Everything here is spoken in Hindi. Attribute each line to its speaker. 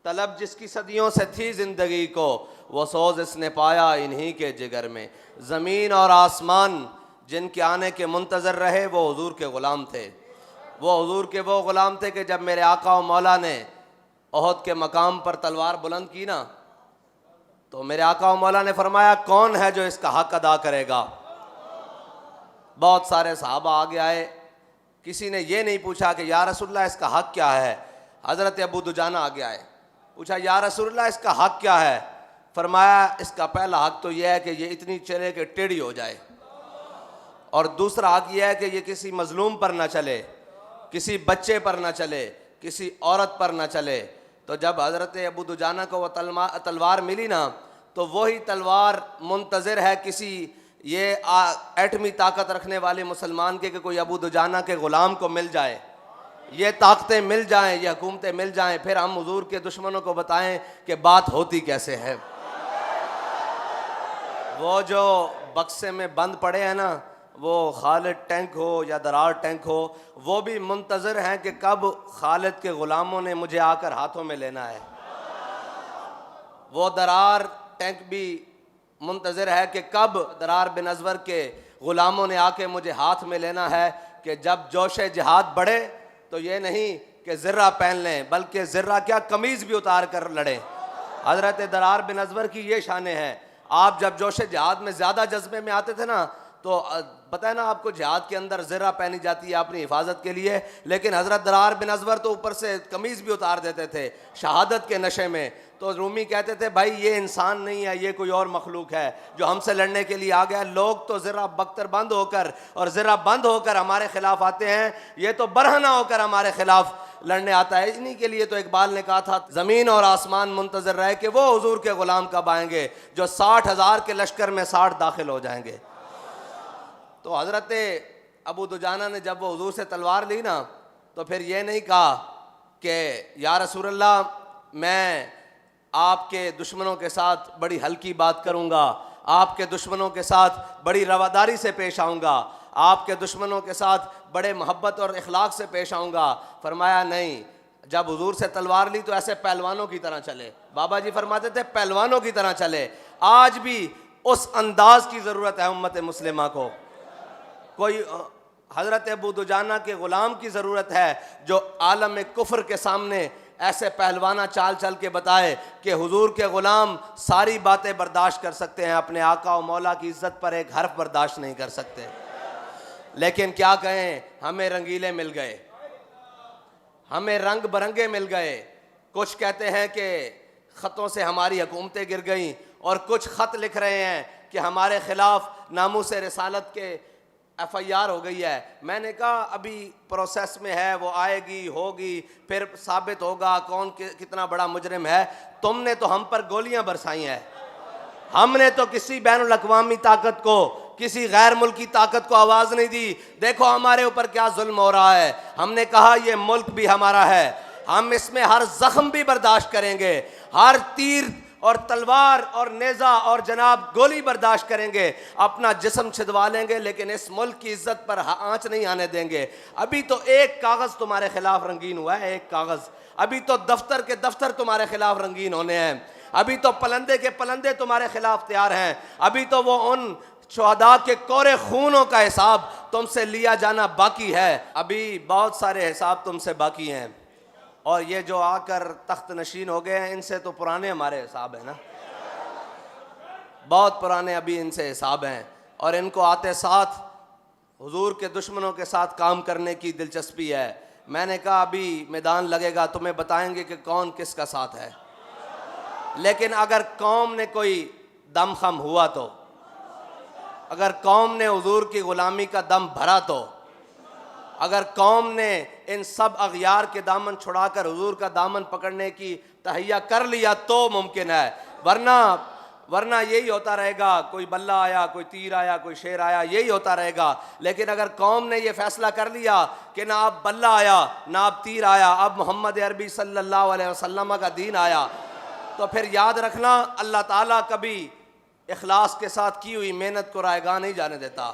Speaker 1: तलब जिसकी सदियों से थी ज़िंदगी को, वो सोज इसने पाया इन्हीं के जिगर में। ज़मीन और आसमान जिनके आने के मुंतज़र रहे, वो हुजूर के ग़ुलाम थे। वो हुजूर के वो ग़ुलाम थे कि जब मेरे आका और मौला ने ओहद के मकाम पर तलवार बुलंद की ना, तो मेरे आका और मौला ने फरमाया, कौन है जो इसका हक अदा करेगा। बहुत सारे सहाबा आगे आए, किसी ने ये नहीं पूछा कि या रसूलल्लाह इसका हक क्या है। हज़रत अबू दुजाना आगे आए, पूछा या रसूलल्लाह इसका हक क्या है। फरमाया इसका पहला हक तो यह है कि ये इतनी चले कि टेढ़ी हो जाए, और दूसरा हक यह है कि ये किसी मजलूम पर ना चले, किसी बच्चे पर ना चले, किसी औरत पर ना चले। तो जब हज़रत अबू दुजाना को वो तलवार मिली ना, तो वही तलवार मुंतज़िर है किसी ये एटमी ताकत रखने वाले मुसलमान के कि कोई अबू दुजाना के ग़ुलाम को मिल जाए, ये ताकतें मिल जाएं, ये हुकूमतें मिल जाएं, फिर हम हुजूर के दुश्मनों को बताएं कि बात होती कैसे है। वो जो बक्से में बंद पड़े हैं ना, वो खालिद टैंक हो या दरार टैंक हो, वो भी मुंतज़र हैं कि कब खालिद के ग़ुलामों ने मुझे आकर हाथों में लेना है। वो दरार टैंक भी मुंतज़र है कि कब दरार बिन अज़वर के ग़ुलामों ने आके मुझे हाथ में लेना है। कि जब जोश जिहाद बढ़े तो ये नहीं कि ज़र्रा पहन लें, बल्कि ज़र्रा क्या कमीज़ भी उतार कर लड़ें। हज़रत दरार बिन अज़वर की ये शान है। आप जब जोश जिहाद में ज़्यादा जज्बे में आते थे ना, तो पता है ना आपको जिहाद के अंदर ज़र्रा पहनी जाती है अपनी हिफाजत के लिए, लेकिन हज़रत दरार बिन अज़वर तो ऊपर से कमीज़ भी उतार देते थे शहादत के नशे में। तो रूमी कहते थे भाई ये इंसान नहीं है, ये कोई और मखलूक है जो हमसे लड़ने के लिए आ गया। लोग तो ज़रा बख्तर बंद होकर और ज़रा बंद होकर हमारे खिलाफ आते हैं, ये तो बरहना होकर हमारे खिलाफ लड़ने आता है। इन्हीं के लिए तो इकबाल ने कहा था, ज़मीन और आसमान मुंतज़र रहे कि वो हुजूर के ग़ुलाम कब आएंगे जो 60,000 के लश्कर में 60 दाखिल हो जाएंगे। तो हज़रत अबू दुजाना ने जब वो हुजूर से तलवार ली ना, तो फिर ये नहीं कहा कि या रसूलल्लाह मैं आपके दुश्मनों के साथ बड़ी हल्की बात करूँगा, आपके दुश्मनों के साथ बड़ी रवादारी से पेश आऊँगा, आपके दुश्मनों के साथ बड़े मोहब्बत और इखलाक से पेश आऊँगा। फरमाया नहीं, जब हुजूर से तलवार ली तो ऐसे पहलवानों की तरह चले। बाबा जी फरमाते थे पहलवानों की तरह चले। आज भी उस अंदाज की ज़रूरत है उम्मत मुस्लिमा को। कोई हज़रत अबू दुजाना के ग़ुलाम की ज़रूरत है जो आलम कुफ्र के सामने ऐसे पहलवाना चाल चल के बताए कि हुजूर के ग़ुलाम सारी बातें बर्दाश्त कर सकते हैं, अपने आका और मौला की इज़्ज़त पर एक हर्फ बर्दाश्त नहीं कर सकते। लेकिन क्या कहें, हमें रंगीले मिल गए, हमें रंग बरंगे मिल गए। कुछ कहते हैं कि ख़तों से हमारी हुकूमतें गिर गईं, और कुछ ख़त लिख रहे हैं कि हमारे ख़िलाफ़ नामूस रिसालत के FIR हो गई है। मैंने कहा अभी प्रोसेस में है, वो आएगी होगी, फिर साबित होगा कौन कितना बड़ा मुजरिम है। तुमने तो हम पर गोलियां बरसाई हैं, हमने तो किसी बैनुल अक़वामी ताकत को, किसी गैर मुल्की ताकत को आवाज़ नहीं दी। देखो हमारे ऊपर क्या जुल्म हो रहा है। हमने कहा ये मुल्क भी हमारा है, हम इसमें हर ज़ख्म भी बर्दाश्त करेंगे, हर तीर और तलवार और नेज़ा और जनाब गोली बर्दाश्त करेंगे, अपना जिस्म छिदवा लेंगे, लेकिन इस मुल्क की इज्जत पर आंच नहीं आने देंगे। अभी तो एक कागज़ तुम्हारे खिलाफ रंगीन हुआ है, एक कागज़। अभी तो दफ्तर के दफ्तर तुम्हारे खिलाफ रंगीन होने हैं, अभी तो पलंदे के पलंदे तुम्हारे खिलाफ तैयार हैं, अभी तो वो उन शुहदा के कोरे खूनों का हिसाब तुमसे लिया जाना बाकी है। अभी बहुत सारे हिसाब तुमसे बाकी हैं, और ये जो आकर तख्त नशीन हो गए हैं, इनसे तो पुराने हमारे हिसाब हैं ना, बहुत पुराने अभी इनसे हिसाब हैं। और इनको आते साथ हुजूर के दुश्मनों के साथ काम करने की दिलचस्पी है। मैंने कहा अभी मैदान लगेगा, तुम्हें बताएंगे कि कौन किसका साथ है। लेकिन अगर कौम ने कोई दम खम हुआ तो, अगर कौम ने हुजूर की ग़ुलामी का दम भरा तो, अगर कौम ने इन सब अग़यार के दामन छुड़ाकर हुजूर का दामन पकड़ने की तहैया कर लिया तो मुमकिन है। वरना यही होता रहेगा, कोई बल्ला आया, कोई तीर आया, कोई शेर आया, यही होता रहेगा। लेकिन अगर कौम ने ये फैसला कर लिया कि ना अब बल्ला आया ना अब तीर आया, अब मोहम्मद अरबी सल्लल्लाहु अलैहि वसल्लम का दीन आया, तो फिर याद रखना अल्लाह ताला कभी इखलास के साथ की हुई मेहनत को रायगा नहीं जाने देता।